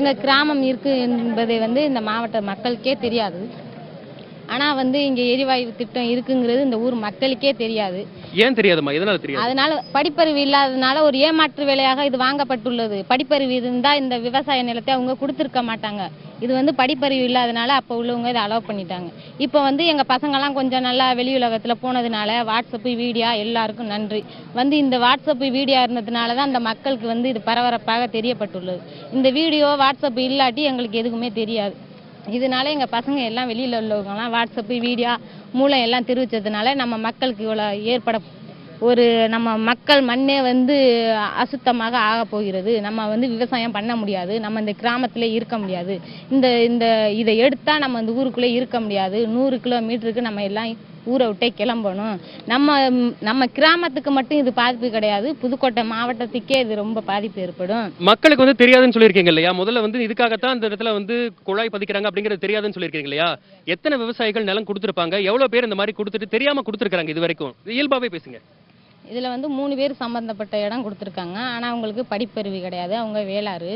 எங்க கிராமம் இருக்கு என்பதை இந்த மாவட்ட மக்களுக்கே தெரியாது. ஆனா இங்க எரிவாயு திட்டம் இருக்குங்கிறது இந்த ஊர் மக்களுக்கே தெரியாது. ஏன் தெரியாதுமா? எதனால தெரியாது? அதனால படிப்பறிவு இல்லாதனால ஒரு ஏமாற்று வேலையாக இது வாங்கப்பட்டுள்ளது. படிப்பறிவு இருந்தா இந்த விவசாய நிலத்தை அவங்க கொடுத்திருக்க மாட்டாங்க. இது படிப்பறிவு இல்லாதனால அப்ப உள்ளவங்க இதை அலோவ் பண்ணிட்டாங்க. இப்போ எங்க பசங்கெல்லாம் கொஞ்சம் நல்லா வெளி உலகத்துல போனதுனால வாட்ஸ்அப் வீடியோ எல்லாருக்கும் நன்றி. இந்த வாட்ஸ்அப் வீடியோ இருந்ததுனால தான் அந்த மக்களுக்கு இது பரபரப்பாக தெரியப்பட்டுள்ளது. இந்த வீடியோ வாட்ஸ்அப் இல்லாட்டி எங்களுக்கு எதுக்குமே தெரியாது. இதனால எங்க பசங்க எல்லாம் வெளியில உள்ளவங்கலாம் வாட்ஸ்அப் வீடியோ மூலம் எல்லாம் தெரிவிச்சதுனால நம்ம மக்களுக்கு இவ்வளவு ஏற்பட ஒரு நம்ம மக்கள் மண்ணே அசுத்தமாக ஆக போகிறது. நம்ம விவசாயம் பண்ண முடியாது. நம்ம இந்த கிராமத்திலே இருக்க முடியாது. இந்த இதை எடுத்தா நம்ம இந்த ஊருக்குள்ளே இருக்க முடியாது. 100 கிலோமீட்டருக்கு நம்ம எல்லாம் ஊரை விட்டே கிளம்பணும். நம்ம கிராமத்துக்கு மட்டும் இது பாதிப்பு கிடையாது, புதுக்கோட்டை மாவட்டத்துக்கே இது ரொம்ப பாதிப்பு ஏற்படும். மக்களுக்கு தெரியாதுன்னு சொல்லியிருக்கீங்க இல்லையா? முதல்ல இதுக்காகத்தான் இந்த இடத்துல குழாய் பதிக்கிறாங்க அப்படிங்கிறது தெரியாதுன்னு சொல்லியிருக்கீங்க இல்லையா? எத்தனை விவசாயிகள் நிலம் கொடுத்துருப்பாங்க? எவ்வளவு பேர் இந்த மாதிரி கொடுத்துட்டு தெரியாம கொடுத்துருக்காங்க இது வரைக்கும்? இயல்பாவே பேசுங்க. இதுல 3 பேர் சம்பந்தப்பட்ட இடம் கொடுத்துருக்காங்க. ஆனா அவங்களுக்கு படிப்பறிவு கிடையாது. அவங்க வேளாறு.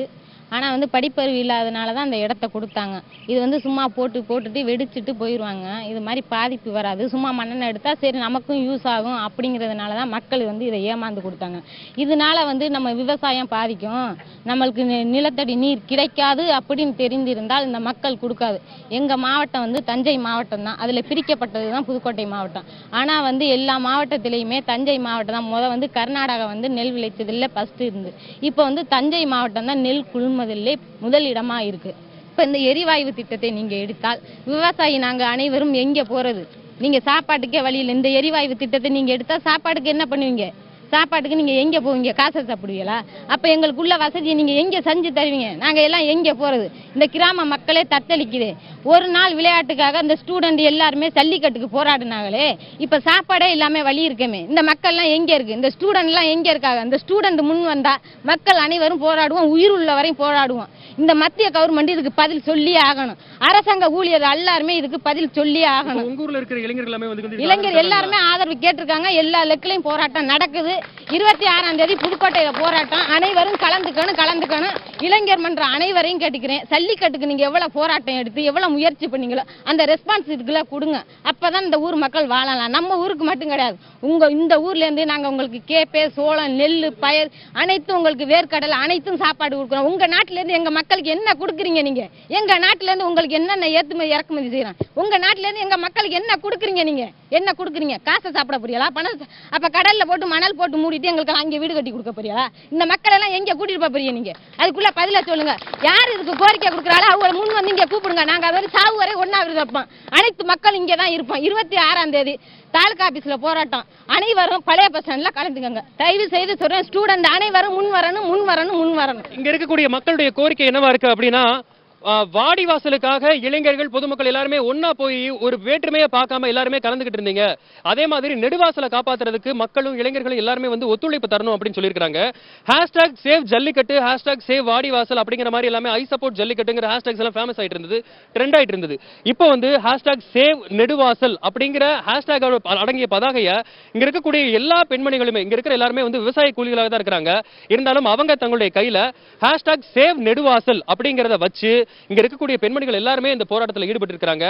ஆனா படிப்பறிவு இல்லாதனால தான் அந்த இடத்த கொடுத்தாங்க. இது சும்மா போட்டுட்டு வெடிச்சிட்டு போயிடுவாங்க. இது மாதிரி பாதிப்பு வராது. சும்மா மண்ணெண்ணெய் எடுத்தா சரி நமக்கும் யூஸ் ஆகும் அப்படிங்கிறதுனால தான் மக்கள் இதை ஏமாந்து கொடுத்தாங்க. இதனால நம்ம விவசாயம் பாதிக்கும், நம்மளுக்கு நிலத்தடி நீர் கிடைக்காது அப்படின்னு தெரிந்திருந்தால் இந்த மக்கள் கொடுக்காது. எங்க மாவட்டம் தஞ்சை மாவட்டம் தான். அதுல பிரிக்கப்பட்டது தான் புதுக்கோட்டை மாவட்டம். ஆனா எல்லா மாவட்டத்திலையுமே தஞ்சை மாவட்டம் தான் கர்நாடகா நெல் விளைச்சதில் ஃபர்ஸ்ட் இருந்து. இப்போ தஞ்சை மாவட்டம் தான் நெல் முதல்ல முதல் இடமா இருக்கு. இப்ப இந்த எரிவாயு திட்டத்தை நீங்க எடுத்தால் விவசாயி நாங்க அனைவரும் எங்க போறது? நீங்க சாப்பாட்டுக்கே வழியில் இந்த எரிவாயு திட்டத்தை நீங்க எடுத்தா சாப்பாட்டுக்கு என்ன பண்ணுவீங்க? சாப்பாட்டுக்கு நீங்க எங்க போவீங்க? காசை சாப்பிடுவீங்களா? அப்ப எங்களுக்குள்ள வசதியை நீங்க எங்க செஞ்சு தருவீங்க? நாங்க எல்லாம் எங்க போறது? இந்த கிராம மக்களே தத்தளிக்குது. ஒரு நாள் விளையாட்டுக்காக இந்த ஸ்டூடெண்ட் எல்லாருமே ஜல்லிக்கட்டுக்கு போராடினாங்களே, இப்ப சாப்பாடே இல்லாம வழி இருக்கமே. இந்த மக்கள் எல்லாம் எங்க இருக்கு? இந்த ஸ்டூடெண்ட் எல்லாம் எங்க இருக்காங்க? இந்த ஸ்டூடெண்ட் முன் வந்தா மக்கள் அனைவரும் போராடுவோம், உயிர் உள்ள வரையும் போராடுவோம். இந்த மத்திய கவர்மெண்ட் இதுக்கு பதில் சொல்லி ஆகணும். அரசாங்க ஊழியர் எல்லாருமே இதுக்கு பதில் சொல்லி ஆகணும். உங்க ஊர்ல இருக்கிற இளைஞர் எல்லாருமே ஆதரவு கேட்டிருக்காங்க. எல்லா லெக்கிலையும் போராட்டம் நடக்குது. 26ஆம் தேதி புதுக்கோட்டையில போராட்டம். அனைவரும் கலந்துக்கணும். இளைஞர் மன்ற அனைவரையும் கேட்டுக்கிறேன். ஜல்லிக்கட்டுக்கு நீங்க எவ்வளவு போராட்டம் எடுத்து எவ்வளவு முயற்சி பண்ணீங்களோ அந்த ரெஸ்பான்ஸ் இதுக்குள்ள கொடுங்க. அப்பதான் இந்த ஊர் மக்கள் வாழலாம். நம்ம ஊருக்கு மட்டும் கிடையாது, இந்த ஊர்ல இருந்து நாங்க உங்களுக்கு கேப்பே, சோளம், நெல், பயர் அனைத்தும் உங்களுக்கு வேர்க்கடலை அனைத்தும் சாப்பாடு கொடுக்குறோம். உங்க நாட்டுல இருந்து எங்க மக்களுக்கு என்ன கொடுக்குறீங்க? நீங்க எங்க நாட்டுல இருந்து உங்களுக்கு என்னென்ன ஏற்றுமதி இறக்குமதி செய்யறோம்? உங்க நாட்டுல இருந்து எங்க மக்களுக்கு என்ன கொடுக்குறீங்க? நீங்க என்ன கொடுக்குறீங்க? காசை சாப்பிட புரியலா? பணம் அப்ப கடல்ல போட்டு மணல் போட்டு மூடிட்டு எங்களுக்கு அங்கே வீடு கட்டி கொடுக்க போறியா? இந்த மக்கள் எல்லாம் எங்க கூட்டிட்டு போறீங்க? நீங்க அதுக்குள்ள பதில சொல்லுங்க. யார் இதுக்கு கோரிக்கை கொடுக்குறாளோ அவங்க முன் இங்க கூப்பிடுங்க. நாங்க அதோட சாவு வரை ஒன்னா இருப்போம். அனைத்து மக்கள் இங்கே தான் இருப்போம். 26ஆம் தேதி தாலுகா ஆபீஸ்ல போராட்டம். அனைவரும் பழைய பஸ் ஸ்டாண்ட்ல கலந்துக்கங்க. தயவு செய்து சொல்றேன், ஸ்டூடெண்ட் அனைவரும் முன் வரணும். இங்க இருக்கக்கூடிய மக்களுடைய கோரிக்கை என்னவா இருக்கு அப்படின்னா, வாடிவாசலுக்காக இளைஞர்கள் பொதுமக்கள் எல்லாருமே ஒன்னா போய் ஒரு வேற்றுமையை பார்க்காம எல்லாருமே கலந்துகிட்டு இருந்தீங்க. அதே மாதிரி நெடுவாசலை காப்பாத்துறதுக்கு மக்களும் இளைஞர்களும் எல்லாருமே ஒத்துழைப்பு தரணும் அப்படின்னு சொல்லியிருக்காங்க. #சேவ் ஜல்லிக்கட்டு, #சேவ் வாடிவாசல் அப்படிங்கிற மாதிரி எல்லாமே ஐ சப்போர்ட் ஜல்லிக்கட்டுங்கிற ஹேஷ்டாக்ஸ் எல்லாம் ஃபேமஸ் ஆயிட்டு இருந்தது, ட்ரெண்ட் ஆயிட்டு இருந்தது. இப்போ #சேவ் நெடுவாசல் அப்படிங்கிற ஹேஷ்டாக் அடங்கிய பதாகைய இங்க இருக்கக்கூடிய எல்லா பெண்மணிகளுமே, இங்க இருக்கிற எல்லாருமே விவசாய கூலிகளாக தான் இருக்கிறாங்க. இருந்தாலும் அவங்க தங்களுடைய கையில #சேவ் நெடுவாசல் அப்படிங்கறத வச்சு இங்க இருக்கக்கூடிய பெண்மணிகள் எல்லாருமே இந்த போராட்டத்தில் ஈடுபட்டு இருக்காங்க.